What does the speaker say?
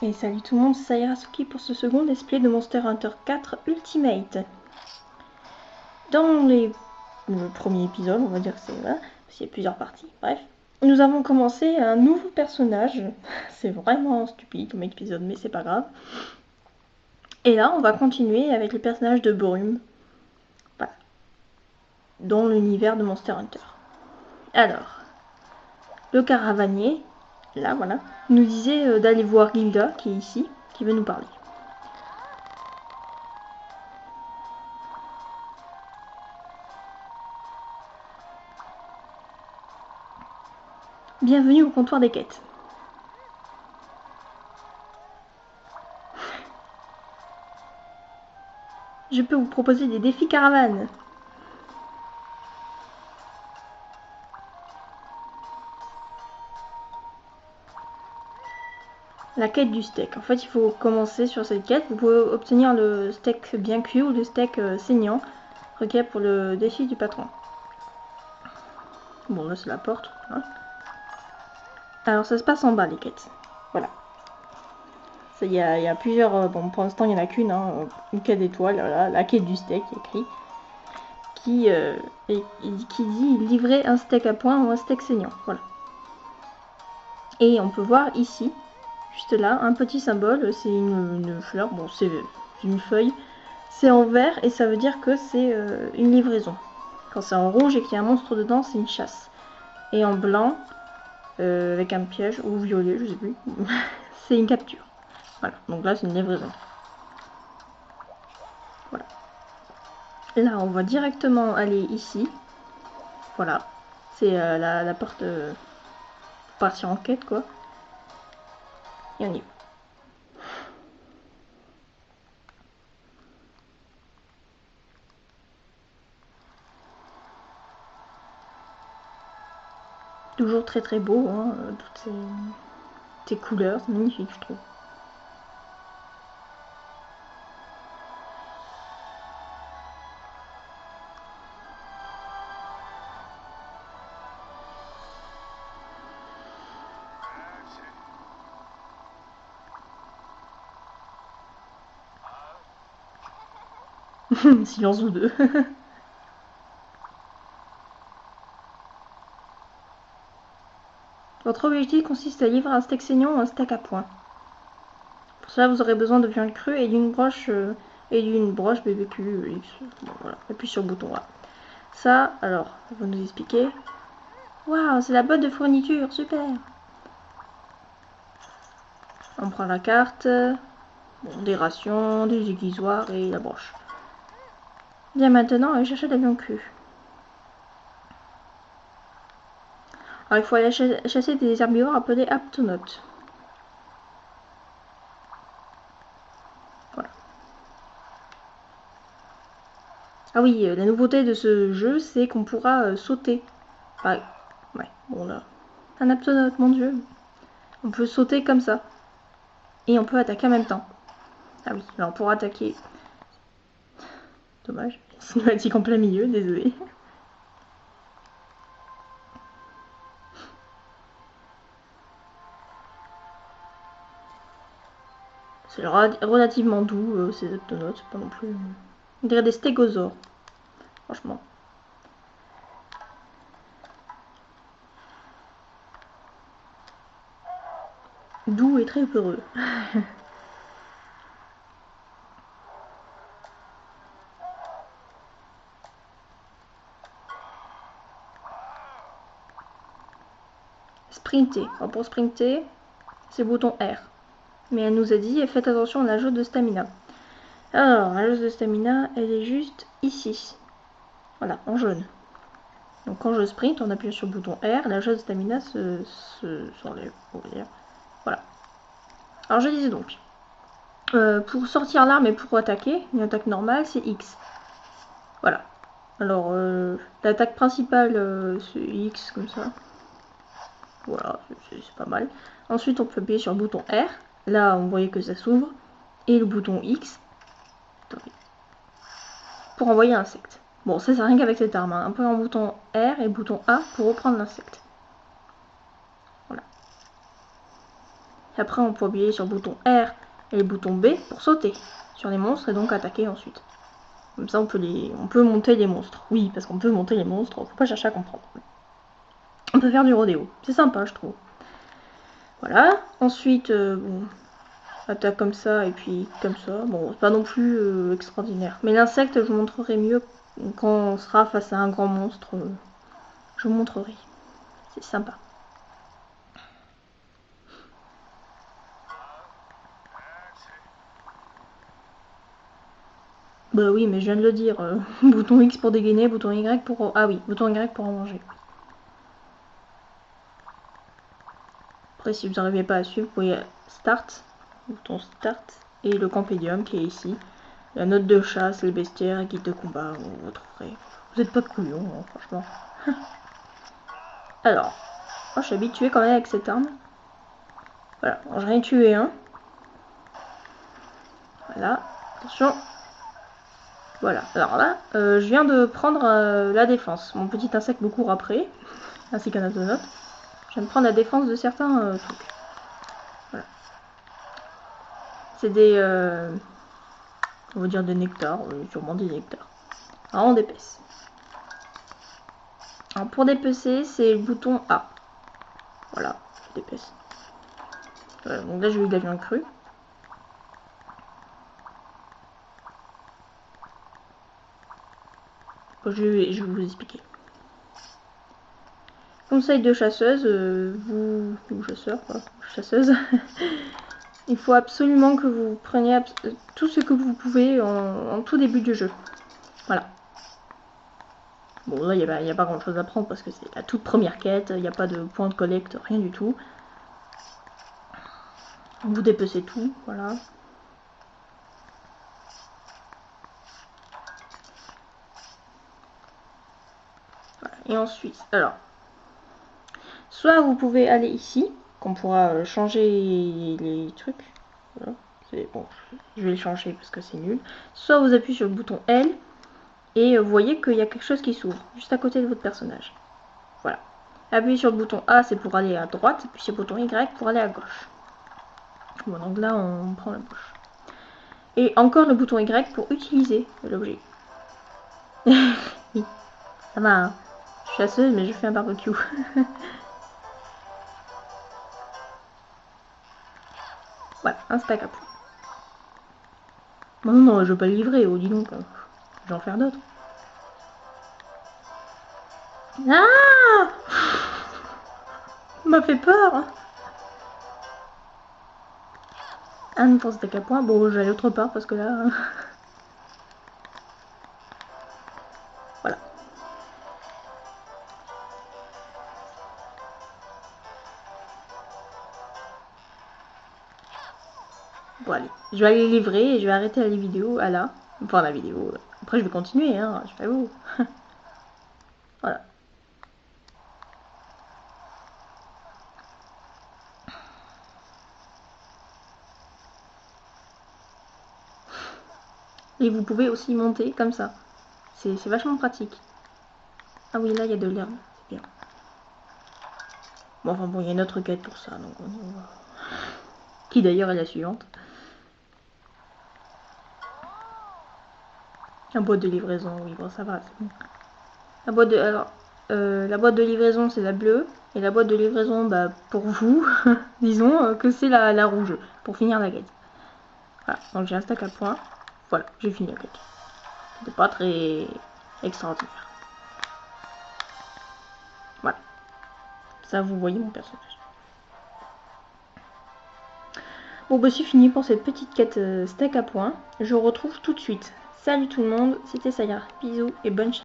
Et salut tout le monde, c'est Sayarasuki pour ce second display de Monster Hunter 4 Ultimate. Dans le premier épisode, on va dire que c'est là, parce qu'il y a plusieurs parties, bref. Nous avons commencé un nouveau personnage. C'est vraiment stupide comme épisode, mais c'est pas grave. Et là, on va continuer avec le personnage de Brume. Voilà. Dans l'univers de Monster Hunter. Alors, le caravanier, là voilà, nous disait d'aller voir Gilda, qui est ici, qui veut nous parler. Bienvenue au comptoir des quêtes. Je peux vous proposer des défis caravane. La quête du steak. En fait, il faut commencer sur cette quête. Vous pouvez obtenir le steak bien cuit ou le steak saignant requis pour le défi du patron. Bon, là, c'est la porte. Hein. Alors, ça se passe en bas, les quêtes. Voilà. Il y a plusieurs... bon, pour l'instant, il n'y en a qu'une. Hein, une quête d'étoiles. Voilà, la quête du steak, écrit. Qui dit livrer un steak à point ou un steak saignant. Voilà. Et on peut voir ici, juste là, un petit symbole. C'est une fleur. Bon, c'est une feuille. C'est en vert et ça veut dire que c'est une livraison. Quand c'est en rouge et qu'il y a un monstre dedans, c'est une chasse. Et en blanc, avec un piège, ou violet, je sais plus, c'est une capture. Voilà, donc là c'est une livraison. Voilà. Là, on va directement aller ici. Voilà. C'est la porte pour partir en quête, quoi. Et on y va. Toujours très très beau, hein, toutes ces couleurs, c'est magnifique, je trouve. Silence ou deux. Votre objectif consiste à livrer un steak saignant ou un steak à point. Pour cela, vous aurez besoin de viande crue et d'une broche BBQ X. Bon, voilà. Appuie sur le bouton. Voilà. Ça, alors, on va nous expliquer. Waouh, c'est la boîte de fourniture, super. On prend la carte, bon, des rations, des aiguisoirs et la broche. Bien maintenant, aller chercher de la viande crue. Alors, il faut aller chasser des herbivores appelés aptonautes. Voilà. Ah oui, la nouveauté de ce jeu, c'est qu'on pourra sauter. Enfin, ouais, bon là. Un aptonaute, mon dieu. On peut sauter comme ça. Et on peut attaquer en même temps. Ah oui, alors pour attaquer... Dommage. Cinématique en plein milieu, désolé. C'est relativement doux, ces aptonautes, c'est pas non plus... On dirait des stégosaures, franchement. Doux et très peureux. Sprinter. Alors pour sprinter, c'est le bouton R. Mais elle nous a dit, faites attention à la jauge de stamina. Alors, la jauge de stamina, elle est juste ici. Voilà, en jaune. Donc quand je sprint, on appuie sur le bouton R, la jauge de stamina s'enlève. Voilà. Alors je disais donc, pour sortir l'arme et pour attaquer, une attaque normale, c'est X. Voilà. Alors, l'attaque principale, c'est X, comme ça. Voilà, c'est pas mal. Ensuite, on peut appuyer sur le bouton R. Là, on voyait que ça s'ouvre. Et le bouton X. Pour envoyer l'insecte. Bon, ça, c'est rien qu'avec cette arme. Hein. Un peu en bouton R et bouton A pour reprendre l'insecte. Voilà. Et après, on peut appuyer sur le bouton R et le bouton B pour sauter sur les monstres et donc attaquer ensuite. Comme ça, on peut monter les monstres. Oui, parce qu'on peut monter les monstres, faut pas chercher à comprendre. On peut faire du rodéo. C'est sympa, je trouve. Voilà. Ensuite, bon, attaque comme ça et puis comme ça. Bon, c'est pas non plus extraordinaire. Mais l'insecte, je vous montrerai mieux quand on sera face à un grand monstre. Je vous montrerai. C'est sympa. Bah oui, mais je viens de le dire. Bouton X pour dégainer, bouton Y pour... Ah oui, bouton Y pour en manger. Après, si vous n'arrivez pas à suivre, vous pouvez Start, bouton Start, et le Campédium qui est ici. La note de chasse, le bestiaire et guide de combat, vous trouverez. Vous n'êtes pas de couillons, hein, franchement. Alors, moi je suis habituée quand même avec cette arme. Voilà, j'en ai tué un. Voilà, attention. Voilà, alors là, je viens de prendre la défense. Mon petit insecte me court après, ainsi qu'un autonote. Je viens de prendre la défense de certains trucs. Voilà. C'est des... on va dire des nectars, sûrement des nectars. Vraiment d'épaisse. Alors pour dépecer, c'est le bouton A. Voilà, je dépaisse. Voilà, donc là j'ai eu de la viande crue. Je vais vous expliquer. Conseil de chasseuse, ou chasseur, quoi, chasseuse. Il faut absolument que vous preniez tout ce que vous pouvez en tout début du jeu. Voilà. Bon, là, il n'y a pas grand chose à prendre parce que c'est la toute première quête, il n'y a pas de point de collecte, rien du tout. Vous dépecez tout, voilà. Voilà. Et ensuite, alors, soit vous pouvez aller ici, qu'on pourra changer les trucs. Voilà. Bon, je vais le changer parce que c'est nul. Soit vous appuyez sur le bouton L et vous voyez qu'il y a quelque chose qui s'ouvre juste à côté de votre personnage. Voilà. Appuyez sur le bouton A, c'est pour aller à droite, et puis sur le bouton Y pour aller à gauche. Bon, donc là, on prend la gauche. Et encore le bouton Y pour utiliser l'objet. Oui, ça va, hein. Je suis chasseuse, mais je fais un barbecue. Voilà, un stack à points. Non, non, je veux pas le livrer, oh, dis donc. Je vais en faire d'autres. Ah! M'a fait peur. Un pour stack à points. Bon, je vais aller autre part parce que là... Voilà. Bon, allez. Je vais aller livrer et je vais arrêter la vidéo à là. Enfin, la vidéo. Après, je vais continuer, hein. Je fais vous. Voilà. Et vous pouvez aussi monter comme ça. C'est vachement pratique. Ah oui, là, il y a de l'herbe. C'est bien. Bon, enfin bon, il y a une autre quête pour ça. Donc on y va. Qui d'ailleurs est la suivante. La boîte de livraison, oui, bon, ça va, c'est bon. La boîte de... Alors, la boîte de livraison, c'est la bleue. Et la boîte de livraison, bah, pour vous, disons que c'est la rouge. Pour finir la quête. Voilà, donc j'ai un stack à points. Voilà, j'ai fini la quête. C'était pas très extraordinaire. Voilà. Ça, vous voyez mon personnage. Bon, bah c'est fini pour cette petite quête stack à points. Je vous retrouve tout de suite. Salut tout le monde, c'était Saya. Bisous et bonne chance.